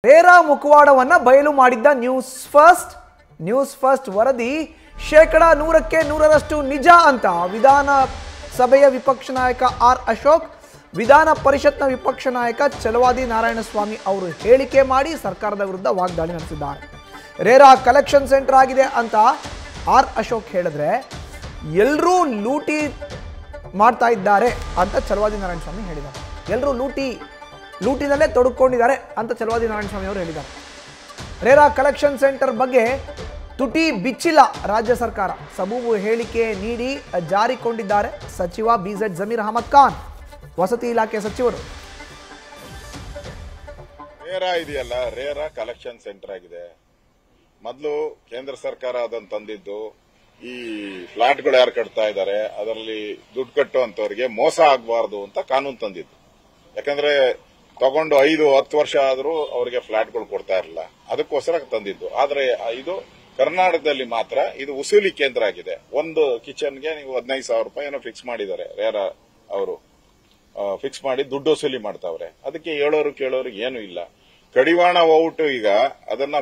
RERA ಮುಖವಾಡವನ್ನ ಬಯಲು ಮಾಡಿದ್ದ news first ವರದಿ ಶೇಕಡಾ 100ಕ್ಕೆ 100ರಷ್ಟು ನಿಜ ಅಂತ ವಿಧಾನಸಭೆಯ ವಿಪಕ್ಷ ನಾಯಕ ಆರ್ ಅಶೋಕ್, ವಿಧಾನ ಪರಿಷತ್ನ ವಿಪಕ್ಷ ನಾಯಕ ಛಲವಾದಿ ನಾರಾಯಣಸ್ವಾಮಿ ಅವರು ಹೇಳಿಕೆ ಮಾಡಿ ಸರ್ಕಾರದ ವಿರುದ್ಧ ವಾಗ್ದಾಳಿ ನಡೆಸಿದ್ದಾರೆ. ರೇರಾ ಕಲೆಕ್ಷನ್ ಸೆಂಟರ್ ಆಗಿದೆ ಅಂತ ಆರ್ ಅಶೋಕ್ ಹೇಳಿದ್ರೆ ಎಲ್ಲರೂ ಲೂಟಿ ಮಾಡ್ತಾ ಇದ್ದಾರೆ ಅಂತ ಛಲವಾದಿ ನಾರಾಯಣಸ್ವಾಮಿ ಹೇಳಿದ್ದಾರೆ. ಎಲ್ಲರೂ ಲೂಟಿನಲ್ಲೇ ತೊಡಕೊಂಡಿದ್ದಾರೆ ಅಂತ ಛಲವಾದಿ ನಾರಾಯಣಸ್ವಾಮಿ ಅವರು ಹೇಳಿದ್ದಾರೆ. ರೇರಾ ಕಲೆಕ್ಷನ್ ಸೆಂಟರ್ ಬಗ್ಗೆ ತುಟಿ ಬಿಚ್ಚಿಲ್ಲ ರಾಜ್ಯ ಸರ್ಕಾರ, ಸಬೂಬು ಹೇಳಿಕೆ ನೀಡಿ ಜಾರಿಕೊಂಡಿದ್ದಾರೆ ಸಚಿವ ಬಿಜೆಡ್ ಜಮೀರ್ ಅಹಮದ್ ಖಾನ್, ವಸತಿ ಇಲಾಖೆ ಸಚಿವರು. ರೇರಾ ಇದೆಯಲ್ಲ, ರೇರಾ ಕಲೆಕ್ಷನ್ ಸೆಂಟರ್ ಆಗಿದೆ. ಮೊದಲು ಕೇಂದ್ರ ಸರ್ಕಾರ ಅದನ್ನು ತಂದಿದ್ದು ಈ ಫ್ಲಾಟ್ಗಳು ಯಾರು ಕಟ್ತಾ ಇದ್ದಾರೆ ಅದರಲ್ಲಿ ದುಡ್ಡು ಕಟ್ಟುವಂತವರಿಗೆ ಮೋಸ ಆಗಬಾರದು ಅಂತ ಕಾನೂನು ತಂದಿದ್ದು. ಯಾಕಂದ್ರೆ ತಗೊಂಡು 5-10 ವರ್ಷ ಆದರೂ ಅವರಿಗೆ ಫ್ಲಾಟ್ಗಳು ಕೊಡ್ತಾ ಇರಲಿಲ್ಲ, ಅದಕ್ಕೋಸ್ಕರ ತಂದಿದ್ದು. ಆದ್ರೆ ಇದು ಕರ್ನಾಟಕದಲ್ಲಿ ಮಾತ್ರ ಇದು ವಸೂಲಿ ಕೇಂದ್ರ ಆಗಿದೆ. ಒಂದು ಕಿಚನ್ಗೆ ನೀವು 15,000 ರೂಪಾಯಿ ಏನೋ ಫಿಕ್ಸ್ ಮಾಡಿದ್ದಾರೆ, ರೇರಾ ಅವರು ಫಿಕ್ಸ್ ಮಾಡಿ ದುಡ್ಡು ವಸೂಲಿ ಮಾಡ್ತಾವ್ರೆ. ಅದಕ್ಕೆ ಹೇಳೋರು ಕೇಳೋರು ಏನು ಇಲ್ಲ. ಕಡಿವಾಣ ಔಟ್ ಈಗ ಅದನ್ನ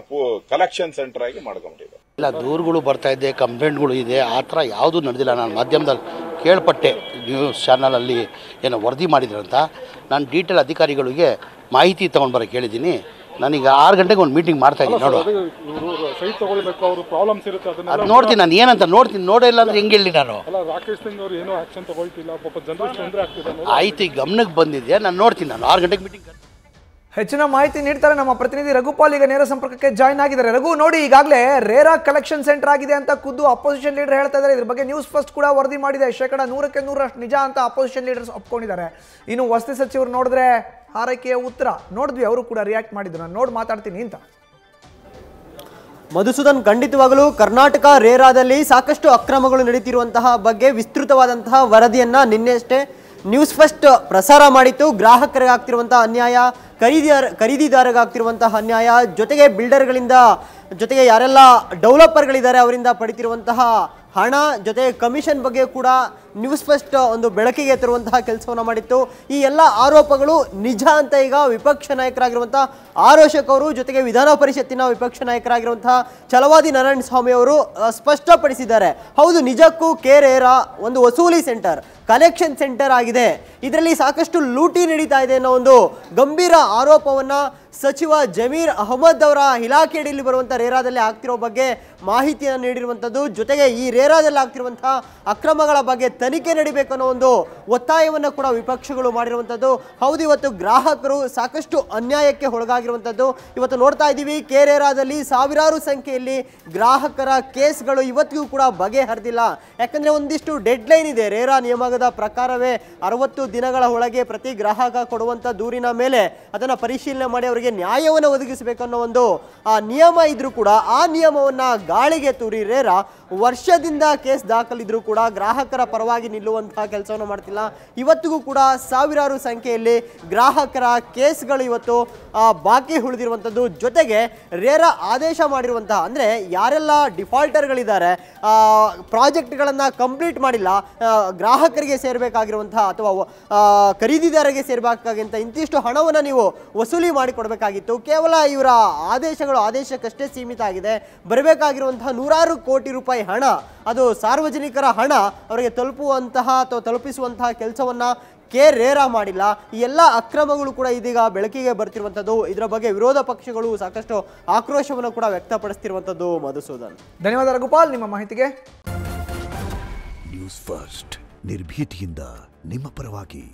ಕಲೆಕ್ಷನ್ ಸೆಂಟರ್ ಆಗಿ ಮಾಡ್ಕೊಂಡಿದೆ. ಇಲ್ಲ, ದೂರುಗಳು ಬರ್ತಾ ಇದೆ, ಕಂಪ್ಲೇಂಟ್ಗಳು ಇದೆ, ಆ ಥರ ಯಾವುದೂ ನಡೆದಿಲ್ಲ. ನಾನು ಮಾಧ್ಯಮದಲ್ಲಿ ಕೇಳ್ಪಟ್ಟೆ, ನ್ಯೂಸ್ ಚಾನಲಲ್ಲಿ ಏನೋ ವರದಿ ಮಾಡಿದ್ರಂತ. ನಾನು ಡೀಟೇಲ್ ಅಧಿಕಾರಿಗಳಿಗೆ ಮಾಹಿತಿ ತೊಗೊಂಡು ಬರೋಕ್ಕೆ ಹೇಳಿದ್ದೀನಿ. ನಾನೀಗ 6 ಗಂಟೆಗೆ ಒಂದು ಮೀಟಿಂಗ್ ಮಾಡ್ತಾ ಇದ್ದೀನಿ. ನೋಡು, ಅದು ನೋಡ್ತೀನಿ, ನಾನು ಏನಂತ ನೋಡ್ತೀನಿ. ನೋಡೇ ಇಲ್ಲ ಅಂದ್ರೆ ಹೆಂಗೆ ಹೇಳಿ ನಾನು. ಆಯ್ತು, ಈಗ ಗಮನಕ್ಕೆ ಬಂದಿದೆ, ನಾನು ನೋಡ್ತೀನಿ. ನಾನು 6 ಗಂಟೆಗೆ ಮೀಟಿಂಗ್. ಹೆಚ್ಚಿನ ಮಾಹಿತಿ ನೀಡ್ತಾರೆ ನಮ್ಮ ಪ್ರತಿನಿಧಿ ರಘುಪಾಲ್. ಈಗ ನೇರ ಸಂಪರ್ಕಕ್ಕೆ ಜಾಯ್ನ್ ಆಗಿದ್ದಾರೆ. ರಘು, ನೋಡಿ, ಈಗಾಗಲೇ ರೇರಾ ಕಲೆಕ್ಷನ್ ಸೆಂಟರ್ ಆಗಿದೆ ಅಂತ ಖುದ್ದು ಅಪೋಸಿಷನ್ ಲೀಡರ್ ಹೇಳ್ತಾ ಇದ್ದಾರೆ. ಇದ್ರ ಬಗ್ಗೆ ನ್ಯೂಸ್ ಫಸ್ಟ್ ಕೂಡ ವರದಿ ಮಾಡಿದೆ. ಶೇಕಡಾ 100ಕ್ಕೆ 100ರಷ್ಟು ನಿಜ ಅಂತ ಅಪೋಸಿಷನ್ ಲೀಡರ್ಸ್ ಒಪ್ಕೊಂಡಿದ್ದಾರೆ. ಇನ್ನು ವಸತಿ ಸಚಿವರು ನೋಡಿದ್ರೆ ಹಾರೈಕೆಯ ಉತ್ತರ ನೋಡಿದ್ವಿ, ಅವರು ಕೂಡ ರಿಯಾಕ್ಟ್ ಮಾಡಿದ್ರು. ನಾನು ನೋಡಿ ಮಾತಾಡ್ತೀನಿ ಅಂತ. ಮಧುಸೂದನ್, ಖಂಡಿತವಾಗಲೂ ಕರ್ನಾಟಕ ರೇರಾದಲ್ಲಿ ಸಾಕಷ್ಟು ಅಕ್ರಮಗಳು ನಡೀತಿರುವಂತಹ ಬಗ್ಗೆ ವಿಸ್ತೃತವಾದಂತಹ ವರದಿಯನ್ನ ನಿನ್ನೆಷ್ಟೇ ನ್ಯೂಸ್ ಫಸ್ಟ್ ಪ್ರಸಾರ ಮಾಡಿತ್ತು. ಗ್ರಾಹಕರಿಗಾಗ್ತಿರುವಂತಹ ಅನ್ಯಾಯ, ಖರೀದಿದಾರರಿಗಾಗ್ತಿರುವಂತಹ ಅನ್ಯಾಯ, ಜೊತೆಗೆ ಬಿಲ್ಡರ್ಗಳಿಂದ, ಜೊತೆಗೆ ಯಾರೆಲ್ಲ ಡೆವಲಪರ್ಗಳಿದ್ದಾರೆ ಅವರಿಂದ ಪಡಿತಿರುವಂತಹ ಹಣ, ಜೊತೆ ಕಮಿಷನ್ ಬಗ್ಗೆ ಕೂಡ ನ್ಯೂಸ್ ಫಸ್ಟ್ ಒಂದು ಬೆಳಕಿಗೆ ತರುವಂತಹ ಕೆಲಸವನ್ನು ಮಾಡಿತ್ತು. ಈ ಎಲ್ಲ ಆರೋಪಗಳು ನಿಜ ಅಂತ ಈಗ ವಿಪಕ್ಷ ನಾಯಕರಾಗಿರುವಂತಹ ಆರ್ ಅಶೋಕ್ ಅವರು, ಜೊತೆಗೆ ವಿಧಾನ ಪರಿಷತ್ತಿನ ವಿಪಕ್ಷ ನಾಯಕರಾಗಿರುವಂತಹ ಛಲವಾದಿ ನಾರಾಯಣಸ್ವಾಮಿ ಅವರು ಸ್ಪಷ್ಟಪಡಿಸಿದ್ದಾರೆ. ಹೌದು, ನಿಜಕ್ಕೂ ರೇರಾ ಒಂದು ವಸೂಲಿ ಸೆಂಟರ್, ಕಲೆಕ್ಷನ್ ಸೆಂಟರ್ ಆಗಿದೆ. ಇದರಲ್ಲಿ ಸಾಕಷ್ಟು ಲೂಟಿ ನಡೀತಾ ಇದೆ ಅನ್ನೋ ಒಂದು ಗಂಭೀರ ಆರೋಪವನ್ನ ಸಚಿವ ಜಮೀರ್ ಅಹಮದ್ ಅವರ ಇಲಾಖೆಯಲ್ಲಿ ಬರುವಂಥ ರೇರಾದಲ್ಲಿ ಆಗ್ತಿರೋ ಬಗ್ಗೆ ಮಾಹಿತಿಯನ್ನು ನೀಡಿರುವಂಥದ್ದು. ಜೊತೆಗೆ ಈ ರೇರಾದಲ್ಲಿ ಆಗ್ತಿರುವಂತಹ ಅಕ್ರಮಗಳ ಬಗ್ಗೆ ತನಿಖೆ ನಡೀಬೇಕು ಅನ್ನೋ ಒಂದು ಒತ್ತಾಯವನ್ನು ಕೂಡ ವಿಪಕ್ಷಗಳು ಮಾಡಿರುವಂಥದ್ದು. ಹೌದು, ಇವತ್ತು ಗ್ರಾಹಕರು ಸಾಕಷ್ಟು ಅನ್ಯಾಯಕ್ಕೆ ಒಳಗಾಗಿರುವಂಥದ್ದು. ಇವತ್ತು ನೋಡ್ತಾ ಇದ್ದೀವಿ, ರೇರಾದಲ್ಲಿ ಸಾವಿರಾರು ಸಂಖ್ಯೆಯಲ್ಲಿ ಗ್ರಾಹಕರ ಕೇಸ್ಗಳು ಇವತ್ತಿಗೂ ಕೂಡ ಬಗೆಹರಿದಿಲ್ಲ. ಯಾಕಂದರೆ ಒಂದಿಷ್ಟು ಡೆಡ್ ಲೈನ್ ಇದೆ. ರೇರಾ ನಿಯಮದ ಪ್ರಕಾರವೇ 60 ದಿನಗಳ ಒಳಗೆ ಪ್ರತಿ ಗ್ರಾಹಕ ಕೊಡುವಂಥ ದೂರಿನ ಮೇಲೆ ಅದನ್ನು ಪರಿಶೀಲನೆ ಮಾಡಿ ಅವರಿಗೆ ನ್ಯಾಯವನ್ನು ಒದಗಿಸಬೇಕನ್ನೋ ಒಂದು ನಿಯಮ ಇದ್ರೂ ಕೂಡ ಆ ನಿಯಮವನ್ನ ಗಾಳಿಗೆ ತೂರಿ ರೇರಾ ವರ್ಷದಿಂದ ಕೇಸ್ ದಾಖಲಿದ್ರೂ ಕೂಡ ಗ್ರಾಹಕರ ಪರವಾಗಿ ನಿಲ್ಲುವಂತಹ ಕೆಲಸವನ್ನು ಮಾಡ್ತಿಲ್ಲ. ಇವತ್ತಿಗೂ ಕೂಡ ಸಾವಿರಾರು ಸಂಖ್ಯೆಯಲ್ಲಿ ಗ್ರಾಹಕರ ಕೇಸ್ಗಳು ಇವತ್ತು ಬಾಕಿ ಉಳಿದಿರುವಂಥದ್ದು. ಜೊತೆಗೆ ರೇರಾ ಆದೇಶ ಮಾಡಿರುವಂತಹ, ಅಂದರೆ ಯಾರೆಲ್ಲ ಡಿಫಾಲ್ಟರ್ಗಳಿದ್ದಾರೆ, ಪ್ರಾಜೆಕ್ಟ್ಗಳನ್ನು ಕಂಪ್ಲೀಟ್ ಮಾಡಿಲ್ಲ, ಗ್ರಾಹಕರಿಗೆ ಸೇರಬೇಕಾಗಿರುವಂತಹ ಅಥವಾ ಖರೀದಿದಾರರಿಗೆ ಸೇರಬೇಕಾಗಿಂತ ಇಂತಿಷ್ಟು ಹಣವನ್ನು ನೀವು ವಸೂಲಿ ಮಾಡಿಕೊಡ್ಬೇಕಾಗಿತ್ತು. ಕೇವಲ ಇವರ ಆದೇಶಕ್ಕಷ್ಟೇ ಸೀಮಿತ ಆಗಿದೆ. ಬರಬೇಕಾಗಿರುವಂತಹ 100 ಕೋಟಿ ರೂಪಾಯಿ ಹಣ, ಅದು ಸಾರ್ವಜನಿಕರ ಹಣ ಅವರಿಗೆ ತಲುಪುವಂತಹ ಅಥವಾ ತಲುಪಿಸುವಂತಹ ಕೆಲಸವನ್ನ ರೇರಾ ಮಾಡಿಲ್ಲ. ಈ ಎಲ್ಲ ಅಕ್ರಮಗಳು ಕೂಡ ಇದೀಗ ಬೆಳಕಿಗೆ ಬರ್ತಿರುವಂಥದ್ದು. ಇದರ ಬಗ್ಗೆ ವಿರೋಧ ಪಕ್ಷಗಳು ಸಾಕಷ್ಟು ಆಕ್ರೋಶವನ್ನು ಕೂಡ ವ್ಯಕ್ತಪಡಿಸ್ತಿರುವಂಥದ್ದು. ಮಧುಸೂದನ್, ಧನ್ಯವಾದ ರಘುಪಾಲ್ ನಿಮ್ಮ ಮಾಹಿತಿಗೆ. ನ್ಯೂಸ್ ಫಸ್ಟ್ ನಿರ್ಭೀತಿಯಿಂದ ನಿಮ್ಮ ಪರವಾಗಿ.